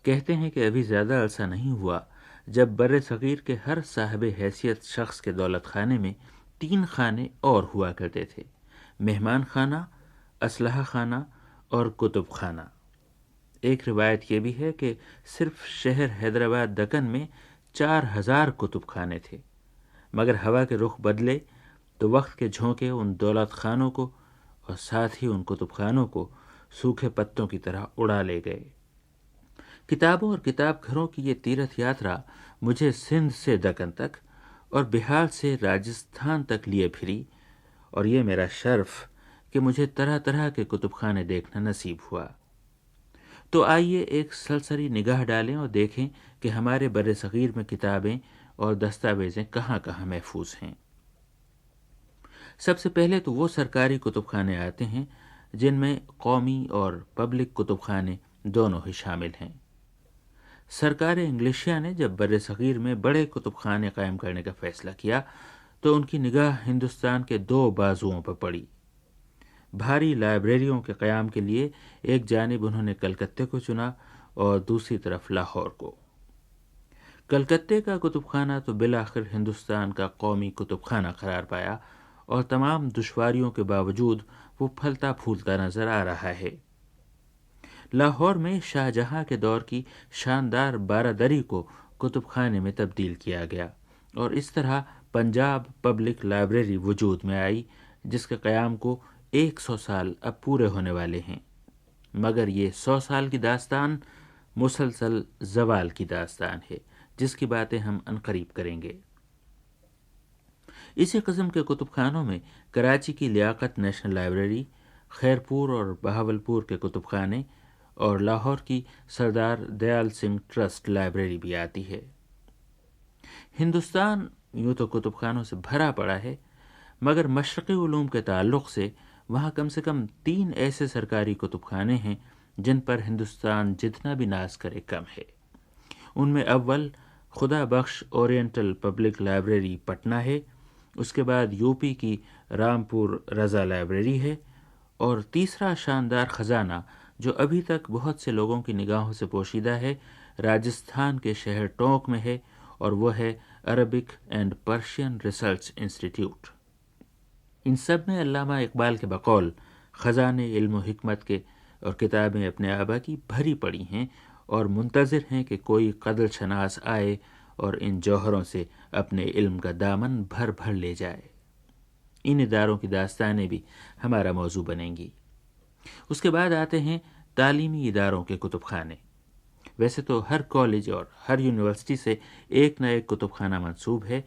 کہتے ہیں کہ ابھی زیادہ عرصہ نہیں ہوا جب بر صغیر کے ہر صاحب حیثیت شخص کے دولت خانے میں 3 خانے اور ہوا کرتے تھے: مہمان خانہ، اسلحہ خانہ اور کتب خانہ۔ ایک روایت یہ بھی ہے کہ صرف شہر حیدرآباد دکن میں 4000 کتب خانے تھے، مگر ہوا کے رخ بدلے تو وقت کے جھونکے ان دولت خانوں کو اور ساتھ ہی ان کتب خانوں کو سوکھے پتوں کی طرح اڑا لے گئے۔ کتابوں اور کتاب گھروں کی یہ تیرتھ یاترا مجھے سندھ سے دکن تک اور بہار سے راجستھان تک لیے پھری، اور یہ میرا شرف کہ مجھے طرح طرح کے کتب خانے دیکھنا نصیب ہوا۔ تو آئیے ایک سرسری نگاہ ڈالیں اور دیکھیں کہ ہمارے بر صغیر میں کتابیں اور دستاویزیں کہاں کہاں محفوظ ہیں۔ سب سے پہلے تو وہ سرکاری کتب خانے آتے ہیں جن میں قومی اور پبلک کتب خانے دونوں ہی شامل ہیں۔ سرکار انگلیشیا نے جب بر صغیر میں بڑے کتب خانے قائم کرنے کا فیصلہ کیا تو ان کی نگاہ ہندوستان کے 2 بازوؤں پر پڑی۔ بھاری لائبریریوں کے قیام کے لیے ایک جانب انہوں نے کلکتے کو چنا اور دوسری طرف لاہور کو۔ کلکتے کا کتب خانہ تو بالآخر ہندوستان کا قومی کتب خانہ قرار پایا اور تمام دشواریوں کے باوجود وہ پھلتا پھولتا نظر آ رہا ہے۔ لاہور میں شاہ جہاں کے دور کی شاندار بارادری کو کتب خانے میں تبدیل کیا گیا اور اس طرح پنجاب پبلک لائبریری وجود میں آئی، جس کے قیام کو 100 سال اب پورے ہونے والے ہیں، مگر یہ 100 سال کی داستان مسلسل زوال کی داستان ہے، جس کی باتیں ہم عنقریب کریں گے۔ اسی قسم کے کتب خانوں میں کراچی کی لیاقت نیشنل لائبریری، خیرپور اور بہاولپور کے کتب خانے اور لاہور کی سردار دیال سنگھ ٹرسٹ لائبریری بھی آتی ہے۔ ہندوستان یوں تو کتب خانوں سے بھرا پڑا ہے، مگر مشرقی علوم کے تعلق سے وہاں کم سے کم 3 ایسے سرکاری کتب خانے ہیں جن پر ہندوستان جتنا بھی ناز کرے کم ہے۔ ان میں اول خدا بخش اورینٹل پبلک لائبریری پٹنہ ہے، اس کے بعد یو پی کی رامپور رضا لائبریری ہے، اور تیسرا شاندار خزانہ جو ابھی تک بہت سے لوگوں کی نگاہوں سے پوشیدہ ہے، راجستھان کے شہر ٹونک میں ہے، اور وہ ہے Arabic and Persian research institute. ان سب میں علامہ اقبال کے بقول خزانے علم و حکمت کے اور کتابیں اپنے آبا کی بھری پڑی ہیں اور منتظر ہیں کہ کوئی قدر شناس آئے اور ان جوہروں سے اپنے علم کا دامن بھر بھر لے جائے۔ ان اداروں کی داستانیں بھی ہمارا موضوع بنیں گی۔ اس کے بعد آتے ہیں تعلیمی اداروں کے کتب خانے۔ ویسے تو ہر کالج اور ہر یونیورسٹی سے ایک نہ ایک کتب خانہ منسوب ہے،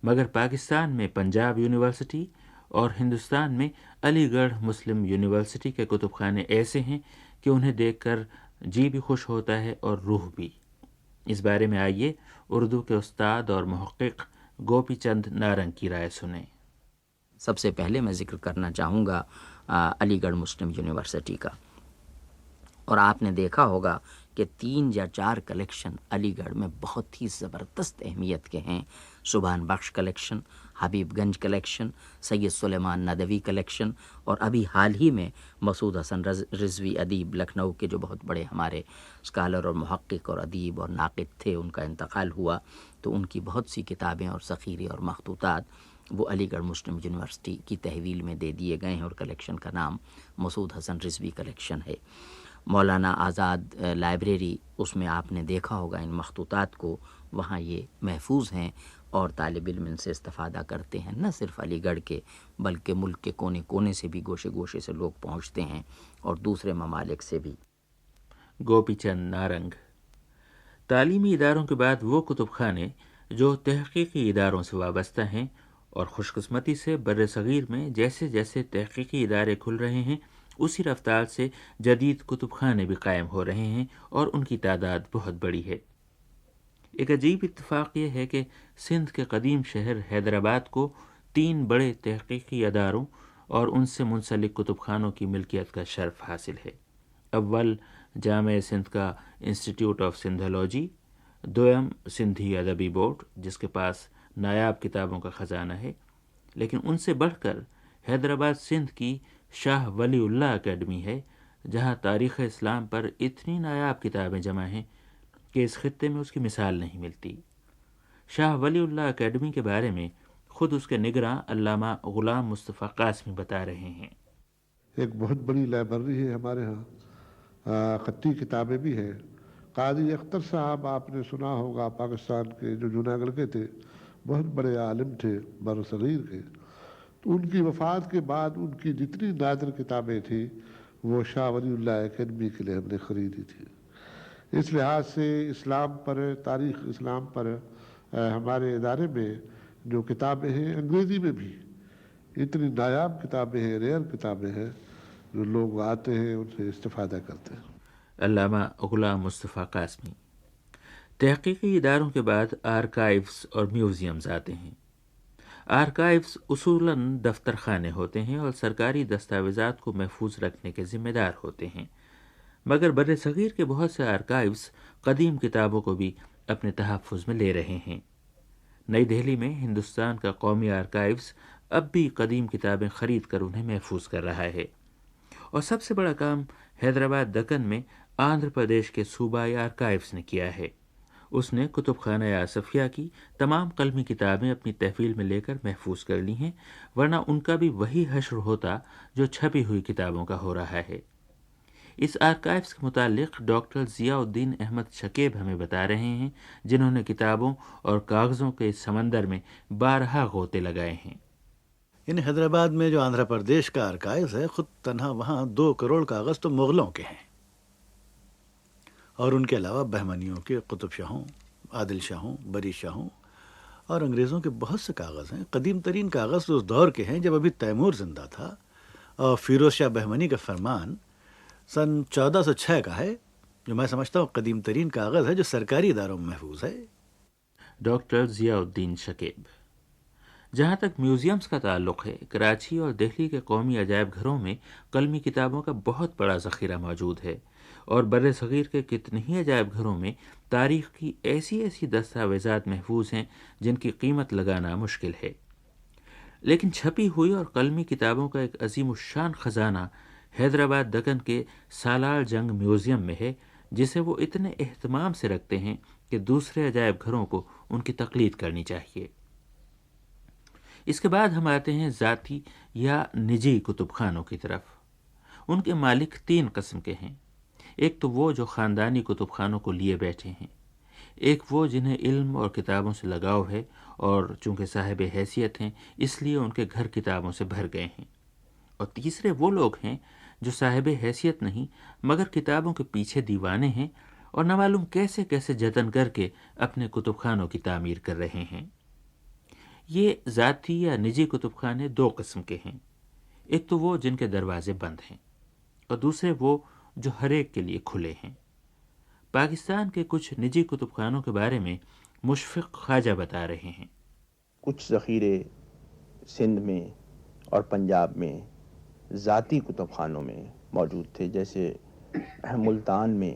مگر پاکستان میں پنجاب یونیورسٹی اور ہندوستان میں علی گڑھ مسلم یونیورسٹی کے کتب خانے ایسے ہیں کہ انہیں دیکھ کر جی بھی خوش ہوتا ہے اور روح بھی۔ اس بارے میں آئیے اردو کے استاد اور محقق گوپی چند نارنگ کی رائے سنیں۔ سب سے پہلے میں ذکر کرنا چاہوں گا علی گڑھ مسلم یونیورسٹی کا، اور آپ نے دیکھا ہوگا کہ 3 یا 4 کلیکشن علی گڑھ میں بہت ہی زبردست اہمیت کے ہیں۔ سبحان بخش کلیکشن، حبیب گنج کلیکشن، سید سلیمان ندوی کلیکشن، اور ابھی حال ہی میں مسعود حسن رضوی ادیب لکھنؤ کے جو بہت بڑے ہمارے اسکالر اور محقق اور ادیب اور ناقد تھے، ان کا انتقال ہوا، تو ان کی بہت سی کتابیں اور ذخیرے اور مخطوطات وہ علی گڑھ مسلم یونیورسٹی کی تحویل میں دے دیے گئے ہیں، اور کلیکشن کا نام مسعود حسن رضوی کلیکشن ہے۔ مولانا آزاد لائبریری، اس میں آپ نے دیکھا ہوگا ان مخطوطات کو، وہاں یہ محفوظ ہیں اور طالب علم ان سے استفادہ کرتے ہیں، نہ صرف علی گڑھ کے بلکہ ملک کے کونے کونے سے بھی، گوشے گوشے سے لوگ پہنچتے ہیں اور دوسرے ممالک سے بھی۔ گوپی چند نارنگ۔ تعلیمی اداروں کے بعد وہ کتب خانے جو تحقیقی اداروں سے وابستہ ہیں، اور خوش قسمتی سے بر صغیر میں جیسے جیسے تحقیقی ادارے کھل رہے ہیں اسی رفتار سے جدید کتب خانے بھی قائم ہو رہے ہیں، اور ان کی تعداد بہت بڑی ہے۔ ایک عجیب اتفاق یہ ہے کہ سندھ کے قدیم شہر حیدرآباد کو 3 بڑے تحقیقی اداروں اور ان سے منسلک کتب خانوں کی ملکیت کا شرف حاصل ہے۔ اول جامعہ سندھ کا انسٹیٹیوٹ آف سندھولوجی، دوم سندھی ادبی بورڈ جس کے پاس نایاب کتابوں کا خزانہ ہے، لیکن ان سے بڑھ کر حیدرآباد سندھ کی شاہ ولی اللہ اکیڈمی ہے، جہاں تاریخ اسلام پر اتنی نایاب کتابیں جمع ہیں کہ اس خطے میں اس کی مثال نہیں ملتی۔ شاہ ولی اللہ اکیڈمی کے بارے میں خود اس کے نگراں علامہ غلام مصطفیٰ قاسمی بتا رہے ہیں۔ ایک بہت بڑی لائبریری ہے ہمارے ہاں، خطی کتابیں بھی ہیں۔ قاضی اختر صاحب آپ نے سنا ہوگا، پاکستان کے جو جوناگڑھ کے تھے، بہت بڑے عالم تھے بر صغیر کے، تو ان کی وفات کے بعد ان کی جتنی نادر کتابیں تھیں وہ شاہ ولی اللہ اکیڈمی کے لیے ہم نے خریدی تھی۔ اس لحاظ سے اسلام پر، تاریخ اسلام پر ہمارے ادارے میں جو کتابیں ہیں، انگریزی میں بھی اتنی نایاب کتابیں ہیں، ریئر کتابیں ہیں، جو لوگ آتے ہیں ان سے استفادہ کرتے ہیں۔ علامہ غلام مصطفیٰ قاسمی۔ تحقیقی اداروں کے بعد آرکائیوز اور میوزیمز آتے ہیں۔ آرکائیوز اصولاً دفتر خانے ہوتے ہیں اور سرکاری دستاویزات کو محفوظ رکھنے کے ذمہ دار ہوتے ہیں، مگر بر صغیر کے بہت سے آرکائیوز قدیم کتابوں کو بھی اپنے تحفظ میں لے رہے ہیں۔ نئی دہلی میں ہندوستان کا قومی آرکائیوز اب بھی قدیم کتابیں خرید کر انہیں محفوظ کر رہا ہے، اور سب سے بڑا کام حیدرآباد دکن میں آندھرا پردیش کے صوبائی آرکائیوز نے کیا ہے۔ اس نے کتب خانہ آصفیہ کی تمام قلمی کتابیں اپنی تحویل میں لے کر محفوظ کر لی ہیں، ورنہ ان کا بھی وہی حشر ہوتا جو چھپی ہوئی کتابوں کا ہو رہا ہے۔ اس آرکائیوز کے متعلق ڈاکٹر ضیاء الدین احمد شکیب ہمیں بتا رہے ہیں، جنہوں نے کتابوں اور کاغذوں کے اس سمندر میں بارہا غوطے لگائے ہیں۔ حیدرآباد میں جو آندھرا پردیش کا آرکائیوز ہے، خود تنہا وہاں 2 کروڑ کاغذ تو مغلوں کے ہیں، اور ان کے علاوہ بہمنیوں کے، قطب شاہوں، عادل شاہوں، بری شاہوں اور انگریزوں کے بہت سے کاغذ ہیں۔ قدیم ترین کاغذ اس دور کے ہیں جب ابھی تیمور زندہ تھا، اور فیروز شاہ بہمنی کا فرمان سن 1406 کا ہے، جو میں سمجھتا ہوں قدیم ترین کاغذ ہے جو سرکاری اداروں میں محفوظ ہے۔ ڈاکٹر ضیاء الدین شکیب۔ جہاں تک میوزیمز کا تعلق ہے، کراچی اور دہلی کے قومی عجائب گھروں میں قلمی کتابوں کا بہت بڑا ذخیرہ موجود ہے، اور بر صغیر کے کتنے ہی عجائب گھروں میں تاریخ کی ایسی دستاویزات محفوظ ہیں جن کی قیمت لگانا مشکل ہے۔ لیکن چھپی ہوئی اور قلمی کتابوں کا ایک عظیم الشان خزانہ حیدرآباد دکن کے سالار جنگ میوزیم میں ہے، جسے وہ اتنے اہتمام سے رکھتے ہیں کہ دوسرے عجائب گھروں کو ان کی تقلید کرنی چاہیے۔ اس کے بعد ہم آتے ہیں ذاتی یا نجی کتب خانوں کی طرف۔ ان کے مالک 3 قسم کے ہیں۔ ایک تو وہ جو خاندانی کتب خانوں کو لیے بیٹھے ہیں، ایک وہ جنہیں علم اور کتابوں سے لگاؤ ہے اور چونکہ صاحب حیثیت ہیں اس لیے ان کے گھر کتابوں سے بھر گئے ہیں، اور تیسرے وہ لوگ ہیں جو صاحب حیثیت نہیں مگر کتابوں کے پیچھے دیوانے ہیں اور نہ معلوم کیسے کیسے جتن کر کے اپنے کتب خانوں کی تعمیر کر رہے ہیں۔ یہ ذاتی یا نجی کتب خانے 2 قسم کے ہیں۔ ایک تو وہ جن کے دروازے بند ہیں، اور دوسرے وہ جو ہر ایک کے لیے کھلے ہیں۔ پاکستان کے کچھ نجی کتب خانوں کے بارے میں مشفق خواجہ بتا رہے ہیں۔ کچھ ذخیرے سندھ میں اور پنجاب میں ذاتی کتب خانوں میں موجود تھے، جیسے ملتان میں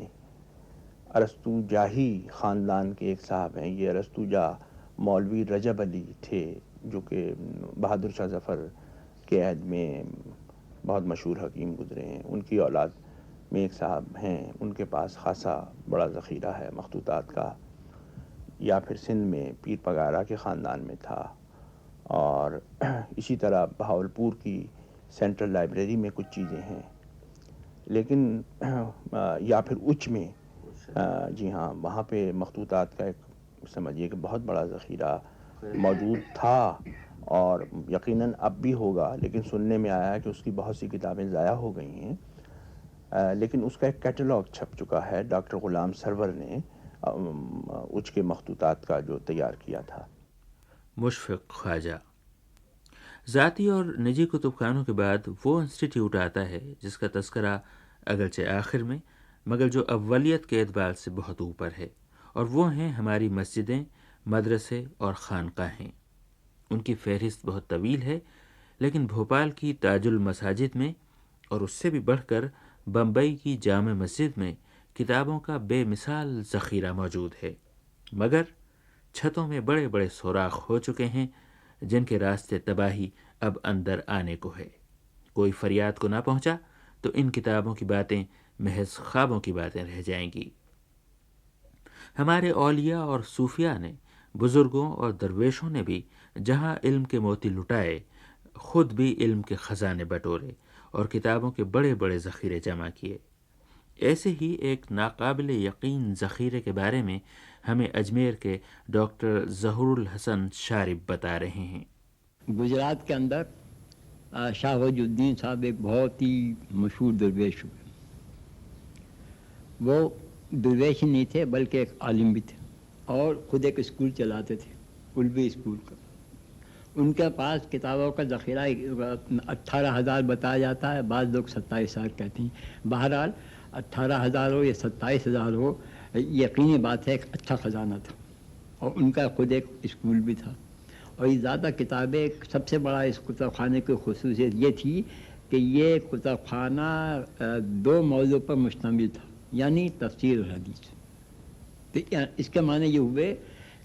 ارسطو جاہی خاندان کے ایک صاحب ہیں، یہ ارسطو جاہ مولوی رجب علی تھے، جو کہ بہادر شاہ ظفر کے عہد میں بہت مشہور حکیم گزرے ہیں۔ ان کی اولاد میں ایک صاحب ہیں، ان کے پاس خاصا بڑا ذخیرہ ہے مخطوطات کا۔ یا پھر سندھ میں پیر پگارا کے خاندان میں تھا، اور اسی طرح بہاولپور کی سینٹرل لائبریری میں کچھ چیزیں ہیں، لیکن یا پھر اچ میں، جی ہاں، وہاں پہ مخطوطات کا ایک سمجھیے کہ بہت بڑا ذخیرہ موجود تھا، اور یقیناً اب بھی ہوگا، لیکن سننے میں آیا ہے کہ اس کی بہت سی کتابیں ضائع ہو گئی ہیں، لیکن اس کا ایک کیٹلاگ چھپ چکا ہے ڈاکٹر غلام سرور نے اچ کے مخطوطات کا جو تیار کیا تھا۔ مشفق خواجہ۔ ذاتی اور نجی کتب خانوں کے بعد وہ انسٹیٹیوٹ آتا ہے جس کا تذکرہ اگرچہ آخر میں مگر جو اولیت کے اعتبار سے بہت اوپر ہے، اور وہ ہیں ہماری مسجدیں، مدرسے اور خانقاہیں۔ ان کی فہرست بہت طویل ہے، لیکن بھوپال کی تاج المساجد میں اور اس سے بھی بڑھ کر بمبئی کی جامع مسجد میں کتابوں کا بے مثال ذخیرہ موجود ہے، مگر چھتوں میں بڑے بڑے سوراخ ہو چکے ہیں جن کے راستے تباہی اب اندر آنے کو ہے۔ کوئی فریاد کو نہ پہنچا تو ان کتابوں کی باتیں محض خوابوں کی باتیں رہ جائیں گی۔ ہمارے اولیاء اور صوفیاء نے، بزرگوں اور درویشوں نے بھی جہاں علم کے موتی لٹائے، خود بھی علم کے خزانے بٹورے اور کتابوں کے بڑے بڑے ذخیرے جمع کیے۔ ایسے ہی ایک ناقابل یقین ذخیرے کے بارے میں ہمیں اجمیر کے ڈاکٹر ظہور الحسن شارب بتا رہے ہیں۔ گجرات کے اندر شاہ وجہ الدین صاحب ایک بہت ہی مشہور درویش ہوئے۔ وہ درویش ہی نہیں تھے بلکہ ایک عالم بھی تھے، اور خود ایک اسکول چلاتے تھے، علوی اسکول کا۔ ان کے پاس کتابوں کا ذخیرہ 18,000 بتایا جاتا ہے، بعض لوگ 27,000 کہتے ہیں۔ بہرحال 18,000 ہو یا 27,000 ہو، یقینی بات ہے ایک اچھا خزانہ تھا، اور ان کا خود ایک اسکول بھی تھا۔ اور یہ زیادہ کتابیں، سب سے بڑا اس کتب خانے کی خصوصیت یہ تھی کہ یہ کتب خانہ 2 موضوع پر مشتمل تھا، یعنی تفسیر اور حدیث۔ تو اس کے معنی یہ ہوئے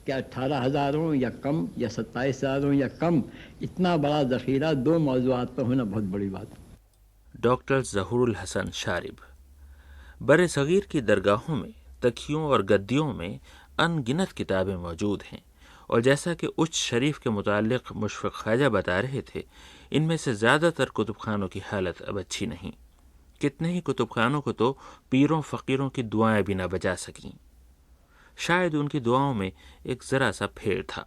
کہ 18,000 ہوں یا کم، یا 27,000 ہوں یا کم، اتنا بڑا ذخیرہ 2 موضوعات پر ہونا بہت بڑی بات۔ ڈاکٹر ظہور الحسن شارب۔ بر صغیر کی درگاہوں میں، تکیوں اور گدیوں میں ان گنت کتابیں موجود ہیں، اور جیسا کہ اچ شریف کے متعلق مشفق خواجہ بتا رہے تھے، ان میں سے زیادہ تر کتب خانوں کی حالت اب اچھی نہیں۔ کتنے ہی کتب خانوں کو تو پیروں فقیروں کی دعائیں بھی نہ بجا سکیں۔ شاید ان کی دعاؤں میں ایک ذرا سا پھیر تھا۔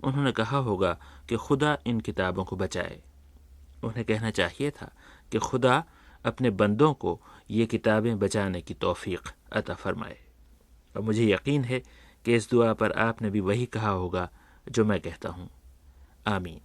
انہوں نے کہا ہوگا کہ خدا ان کتابوں کو بچائے۔ انہیں کہنا چاہیے تھا کہ خدا اپنے بندوں کو یہ کتابیں بچانے کی توفیق عطا فرمائے۔ اور مجھے یقین ہے کہ اس دعا پر آپ نے بھی وہی کہا ہوگا جو میں کہتا ہوں۔ آمین۔